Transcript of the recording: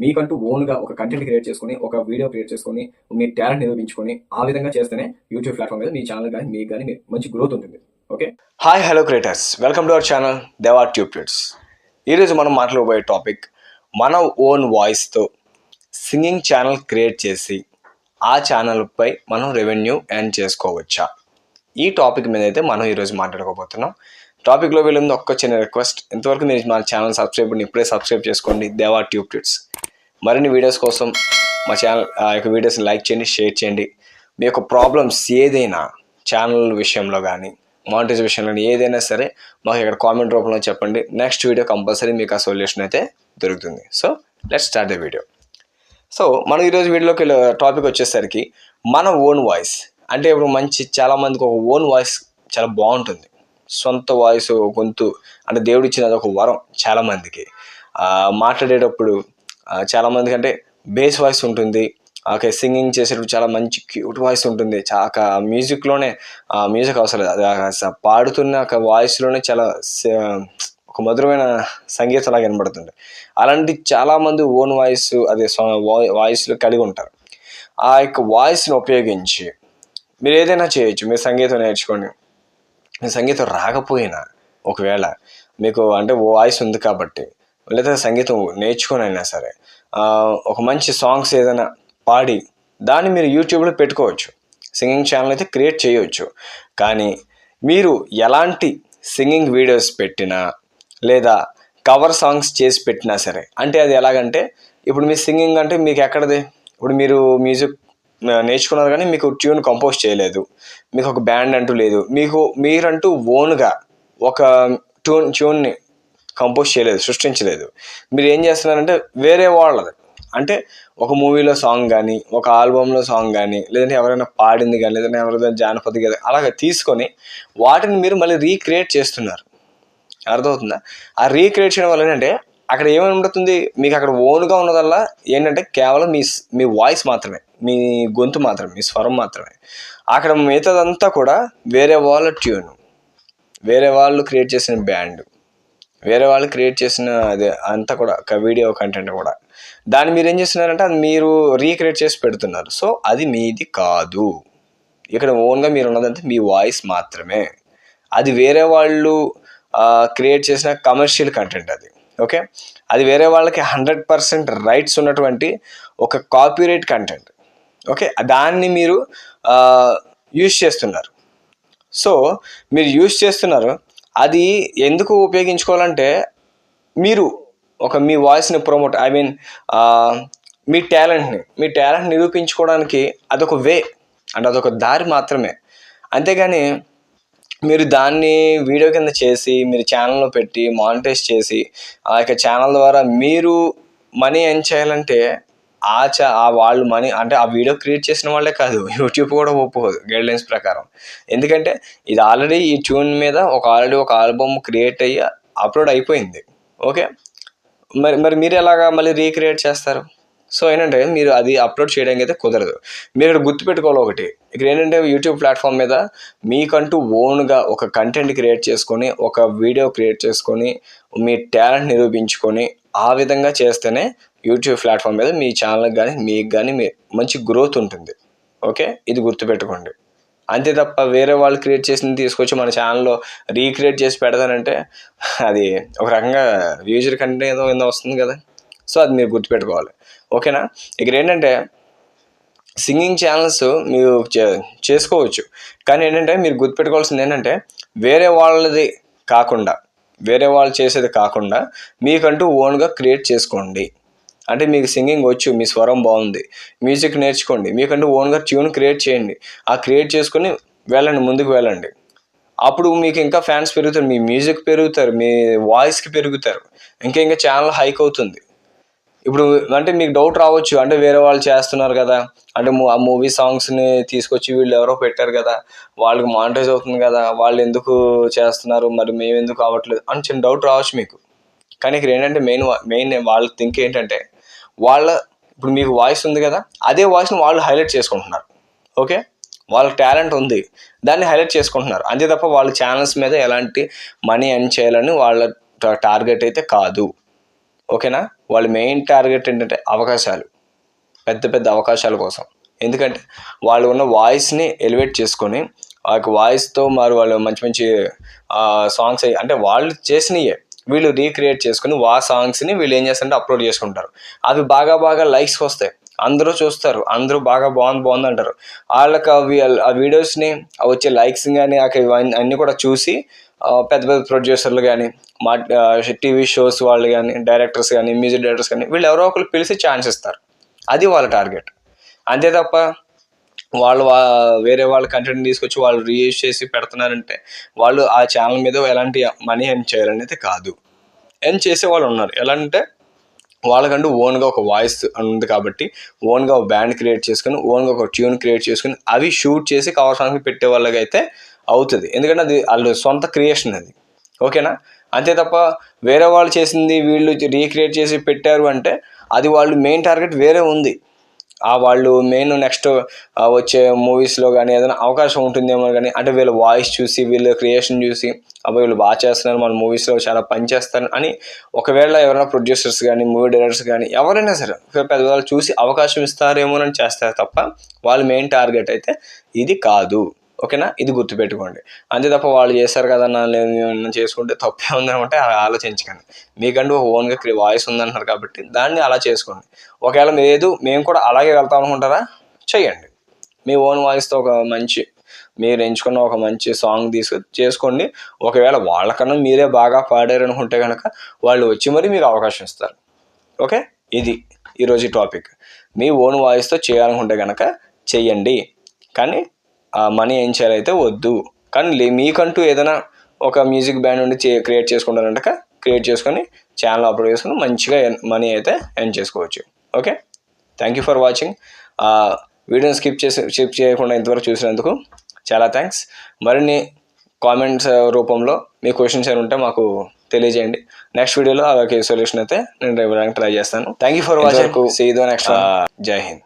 మీకంటూ ఓన్గా ఒక కంటెంట్ క్రియేట్ చేసుకొని ఒక వీడియో క్రియేట్ చేసుకొని మీ టాలెంట్ నిరూపించుకొని ఆ విధంగా చేస్తేనే యూట్యూబ్ ప్లాట్ఫామ్ మీద మీ ఛానల్ కానీ మీకు కానీ మంచి గ్రోత్ ఉంటుంది. Okay, hi hello creators, welcome to our channel దేవా ట్యూబ్స్. ఈరోజు మనం మాట్లాడబోయే టాపిక్, మన ఓన్ వాయిస్తో సింగింగ్ ఛానల్ క్రియేట్ చేసి ఆ ఛానల్పై మనం రెవెన్యూ ఎర్న్ చేసుకోవచ్చా? ఈ టాపిక్ మీద అయితే మనం ఈరోజు మాట్లాడుకోబోతున్నాం. టాపిక్లో వెళ్ళే ముందు ఒక్క చిన్న రిక్వెస్ట్, ఇంతవరకు మీరు మా ఛానల్ ఇప్పుడే సబ్స్క్రైబ్ చేసుకోండి, దేవా ట్యూబ్స్. మరిన్ని వీడియోస్ కోసం మా ఛానల్ యొక్క వీడియోస్ని లైక్ చేయండి, షేర్ చేయండి. మీ యొక్క ప్రాబ్లమ్స్ ఏదైనా ఛానల్ విషయంలో కానీ మానిటైజేషన్ విషయంలో ఏదైనా సరే మాకు ఇక్కడ కామెంట్ రూపంలో చెప్పండి. నెక్స్ట్ వీడియో కంపల్సరీ మీకు ఆ సొల్యూషన్ అయితే దొరుకుతుంది. So let's start the video. So మనం ఈరోజు వీడియోలోకి టాపిక్ వచ్చేసరికి మన ఓన్ వాయిస్. అంటే ఇప్పుడు చాలామందికి ఒక ఓన్ వాయిస్ చాలా బాగుంటుంది. సొంత వాయిస్, గొంతు అంటే దేవుడు ఇచ్చినది ఒక వరం చాలామందికి. మాట్లాడేటప్పుడు చాలామందికి అంటే బేస్ వాయిస్ ఉంటుంది. ఓకే, సింగింగ్ చేసేటప్పుడు చాలా మంచి క్యూట్ వాయిస్ ఉంటుంది. మ్యూజిక్లోనే మ్యూజిక్ అవసరం లేదు, పాడుతున్న ఒక వాయిస్లోనే చాలా ఒక మధురమైన సంగీతం లాగా వినబడుతుంది. అలాంటి చాలామంది ఓన్ వాయిస్ అదే వాయిస్లో కలిగి ఉంటారు. ఆ యొక్క వాయిస్ని ఉపయోగించి మీరు ఏదైనా చేయొచ్చు. మీరు సంగీతం నేర్చుకోండి. మీ సంగీతం రాకపోయినా ఒకవేళ మీకు అంటే వాయిస్ ఉంది కాబట్టి, లేదా సంగీతం నేర్చుకొని అయినా సరే ఒక మంచి సాంగ్స్ ఏదైనా పాడి దాన్ని మీరు యూట్యూబ్లో పెట్టుకోవచ్చు. సింగింగ్ ఛానల్ అయితే క్రియేట్ చేయవచ్చు. కానీ మీరు ఎలాంటి సింగింగ్ వీడియోస్ పెట్టినా లేదా కవర్ సాంగ్స్ చేసి పెట్టినా సరే, అంటే అది ఎలాగంటే ఇప్పుడు మీ సింగింగ్ అంటే మీకు ఎక్కడది, ఇప్పుడు మీరు మ్యూజిక్ నేర్చుకున్నారు కానీ మీకు ట్యూన్ కంపోజ్ చేయలేదు, మీకు ఒక బ్యాండ్ అంటూ లేదు, మీరంటూ ఓన్గా ఒక ట్యూన్ని కంపోజ్ చేయలేదు, సృష్టించలేదు. మీరు ఏం చేస్తున్నారంటే వేరే వాళ్ళది, అంటే ఒక మూవీలో సాంగ్ కానీ ఒక ఆల్బంలో సాంగ్ కానీ లేదంటే ఎవరైనా పాడింది కానీ లేదంటే ఎవరైనా జానపద గీతం అలాగ తీసుకొని వాటిని మీరు మళ్ళీ రీక్రియేట్ చేస్తున్నారు. అర్థమవుతుందా? ఆ రీక్రియేట్ చేయడం వల్ల ఏంటంటే అక్కడ ఏమని ఉంటుంది, మీకు అక్కడ ఓన్గా ఉన్నదల్లా ఏంటంటే కేవలం మీ వాయిస్ మాత్రమే, మీ గొంతు మాత్రమే, మీ స్వరం మాత్రమే. అక్కడ మిగతాదంతా కూడా వేరే వాళ్ళ ట్యూన్, వేరే వాళ్ళు క్రియేట్ చేసిన బ్యాండ్, వేరే వాళ్ళు క్రియేట్ చేసిన అదే అంతా కూడా వీడియో కంటెంట్ కూడా దాన్ని మీరు ఏం చేస్తున్నారంటే అది మీరు రీక్రియేట్ చేసి పెడుతున్నారు. సో అది మీది కాదు. ఇక్కడ ఓన్గా మీరు ఉన్నదంటే మీ వాయిస్ మాత్రమే. అది వేరే వాళ్ళు క్రియేట్ చేసిన కమర్షియల్ కంటెంట్ అది. ఓకే, అది వేరే వాళ్ళకి 100% రైట్స్ ఉన్నటువంటి ఒక కాపీరైట్ కంటెంట్. ఓకే, దాన్ని మీరు యూజ్ చేస్తున్నారు. సో మీరు యూజ్ చేస్తున్నారు, అది ఎందుకు ఉపయోగించుకోవాలంటే మీరు మీ వాయిస్ని ప్రమోట్ మీ టాలెంట్ నిరూపించుకోవడానికి అదొక వే అండ్ అదొక దారి మాత్రమే. అంతేగాని మీరు దాన్ని వీడియో కింద చేసి మీరు ఛానల్లో పెట్టి మానిటైజ్ చేసి ఆ యొక్క ఛానల్ ద్వారా మీరు మనీ ఎర్న్ చేయాలంటే వాళ్ళు మనీ అంటే ఆ వీడియో క్రియేట్ చేసిన వాళ్ళే కాదు, యూట్యూబ్ కూడా ఒప్పుకోదు గైడ్లైన్స్ ప్రకారం. ఎందుకంటే ఇది ఆల్రెడీ ఈ ట్యూన్ మీద ఆల్రెడీ ఒక ఆల్బమ్ క్రియేట్ అయ్యి అప్లోడ్ అయిపోయింది. ఓకే, మరి మీరు ఎలాగా మళ్ళీ రీక్రియేట్ చేస్తారు? సో ఏంటంటే మీరు అది అప్లోడ్ చేయడానికి అయితే కుదరదు. మీరు ఇక్కడ గుర్తుపెట్టుకోవాలి ఒకటి, ఇక్కడ ఏంటంటే యూట్యూబ్ ప్లాట్ఫామ్ మీద మీకంటూ ఓన్గా ఒక కంటెంట్ క్రియేట్ చేసుకొని ఒక వీడియో క్రియేట్ చేసుకొని మీ టాలెంట్ నిరూపించుకొని ఆ విధంగా చేస్తేనే యూట్యూబ్ ప్లాట్ఫామ్ మీద మీ ఛానల్కి కానీ మీకు కానీ మంచి గ్రోత్ ఉంటుంది. ఓకే, ఇది గుర్తుపెట్టుకోండి. అంతే తప్ప వేరే వాళ్ళు క్రియేట్ చేసింది తీసుకొచ్చి మన ఛానల్లో రీక్రియేట్ చేసి పెడతానంటే అది ఒక రకంగా యూజర్ కంటే ఏదో వస్తుంది కదా. సో అది మీరు గుర్తుపెట్టుకోవాలి. ఓకేనా? ఇక్కడ ఏంటంటే సింగింగ్ ఛానల్స్ మీరు చేసుకోవచ్చు, కానీ ఏంటంటే మీరు గుర్తుపెట్టుకోవాల్సింది ఏంటంటే వేరే వాళ్ళది కాకుండా, వేరే వాళ్ళు చేసేది కాకుండా మీకంటూ ఓన్గా క్రియేట్ చేసుకోండి. అంటే మీకు సింగింగ్ వచ్చు, మీ స్వరం బాగుంది, మ్యూజిక్ నేర్చుకోండి, మీకంటూ ఓన్గా ట్యూన్ క్రియేట్ చేయండి. ఆ క్రియేట్ చేసుకుని ముందుకు వెళ్ళండి. అప్పుడు మీకు ఇంకా ఫ్యాన్స్ పెరుగుతారు, మీ మ్యూజిక్ పెరుగుతారు, మీ వాయిస్కి పెరుగుతారు, ఇంకా ఛానల్ హైక్ అవుతుంది. ఇప్పుడు అంటే మీకు డౌట్ రావచ్చు, అంటే వేరే వాళ్ళు చేస్తున్నారు కదా, అంటే ఆ మూవీ సాంగ్స్ని తీసుకొచ్చి వీళ్ళు ఎవరో పెట్టారు కదా, వాళ్ళకి మానిటైజ్ అవుతుంది కదా, వాళ్ళు ఎందుకు చేస్తున్నారు, మరి మేము ఎందుకు అవ్వట్లేదు అని చిన్న డౌట్ రావచ్చు మీకు. కానీ ఇక్కడ ఏంటంటే మెయిన్ వాళ్ళ థింక్ ఏంటంటే ఇప్పుడు మీకు వాయిస్ ఉంది కదా, అదే వాయిస్ని వాళ్ళు హైలైట్ చేసుకుంటున్నారు. ఓకే, వాళ్ళ టాలెంట్ ఉంది, దాన్ని హైలైట్ చేసుకుంటున్నారు. అంతే తప్ప వాళ్ళ ఛానల్స్ మీద ఎలాంటి మనీ ఎర్న్ చేయాలని వాళ్ళ టార్గెట్ అయితే కాదు. ఓకేనా. వాళ్ళ మెయిన్ టార్గెట్ ఏంటంటే అవకాశాలు, పెద్ద పెద్ద అవకాశాల కోసం. ఎందుకంటే వాళ్ళు ఉన్న వాయిస్ని ఎలివేట్ చేసుకొని ఆ వాయిస్తో మరి వాళ్ళు మంచి మంచి సాంగ్స్ అంటే వాళ్ళు చేసినయే వీళ్ళు రీక్రియేట్ చేసుకుని సాంగ్స్ని వీళ్ళు ఏం చేస్తారంటే అప్లోడ్ చేసుకుంటారు. అవి బాగా లైక్స్ వస్తాయి, అందరూ చూస్తారు, అందరూ బాగా బాగుంది అంటారు. వాళ్ళకి ఆ వీడియోస్ని వచ్చే లైక్స్ కానీ అన్నీ కూడా చూసి పెద్ద పెద్ద ప్రొడ్యూసర్లు కానీ మా టీవీ షోస్ వాళ్ళు కానీ డైరెక్టర్స్ కానీ మ్యూజిక్ డైరెక్టర్స్ కానీ వీళ్ళు ఎవరో ఒకరు పిలిచి ఛాన్స్ ఇస్తారు. అది వాళ్ళ టార్గెట్. అంతే తప్ప వాళ్ళు వేరే వాళ్ళ కంటెంట్ తీసుకొచ్చి వాళ్ళు రీయూజ్ చేసి పెడుతున్నారంటే వాళ్ళు ఆ ఛానల్ మీద ఎలాంటి మనీ ఎర్న్ చేయాలనేది కాదు. ఎర్న్ చేసే వాళ్ళు ఉన్నారు. ఎలా అంటే వాళ్ళకంటూ ఓన్గా ఒక వాయిస్ ఉంది కాబట్టి ఓన్గా ఒక బ్యాండ్ క్రియేట్ చేసుకుని ఓన్గా ఒక ట్యూన్ క్రియేట్ చేసుకుని అవి షూట్ చేసి కవర్ సాంగ్స్ పెట్టే వాళ్ళకైతే అవుతుంది. ఎందుకంటే అది వాళ్ళు సొంత క్రియేషన్ అది. ఓకేనా. అంతే తప్ప వేరే వాళ్ళు చేసింది వీళ్ళు రీక్రియేట్ చేసి పెట్టారు అంటే అది వాళ్ళు మెయిన్ టార్గెట్ వేరే ఉంది. వాళ్ళు మెయిన్ నెక్స్ట్ వచ్చే మూవీస్లో కానీ ఏదైనా అవకాశం ఉంటుందేమో కానీ అంటే వీళ్ళ వాయిస్ చూసి వీళ్ళ క్రియేషన్ చూసి వీళ్ళు బాగా చేస్తున్నారు, మన మూవీస్లో చాలా పని చేస్తారు అని ఒకవేళ ఎవరైనా ప్రొడ్యూసర్స్ కానీ మూవీ డైరెక్టర్స్ కానీ ఎవరైనా సరే పెద్దవాళ్ళు చూసి అవకాశం ఇస్తారేమోనని చేస్తారు తప్ప వాళ్ళ మెయిన్ టార్గెట్ అయితే ఇది కాదు. ఓకేనా. ఇది గుర్తుపెట్టుకోండి. అంతే తప్ప వాళ్ళు చేస్తారు కదా నేను చేసుకుంటే తప్పే ఉందనుకుంటే అలా ఆలోచించకండి. మీకంటూ ఓన్గా వాయిస్ ఉందంటున్నారు కాబట్టి దాన్ని అలా చేసుకోండి. ఒకవేళ మేము కూడా అలాగే వెళ్తాం అనుకుంటారా, చెయ్యండి. మీ ఓన్ వాయిస్తో ఒక మంచి మీరు ఎంచుకున్న ఒక మంచి సాంగ్ చేసుకోండి. ఒకవేళ వాళ్ళకన్నా మీరే బాగా పాడారు అనుకుంటే కనుక వాళ్ళు వచ్చి మరి మీకు అవకాశం ఇస్తారు. ఓకే. ఇది ఈరోజు టాపిక్. మీ ఓన్ వాయిస్తో చేయాలనుకుంటే కనుక చెయ్యండి, కానీ మనీ ఏం చేయాలైతే వద్దు. కానీ మీకంటూ ఏదైనా ఒక మ్యూజిక్ బ్యాండ్ నుండి క్రియేట్ చేసుకుంటారంట క్రియేట్ చేసుకొని ఛానల్ అప్లోడ్ చేసుకుని మంచిగా మనీ అయితే ఎర్న్ చేసుకోవచ్చు. Okay. Thank you for watching. వీడియోని స్కిప్ చేయకుండా ఇంతవరకు చూసినందుకు చాలా థ్యాంక్స్. మరిన్ని కామెంట్స్ రూపంలో మీ క్వశ్చన్స్ ఏమైనా ఉంటే మాకు తెలియజేయండి. నెక్స్ట్ వీడియోలో అలాగే సొల్యూషన్ అయితే నేను ఇవ్వడానికి ట్రై చేస్తాను. Thank you for watching. See you next. జై హింద్.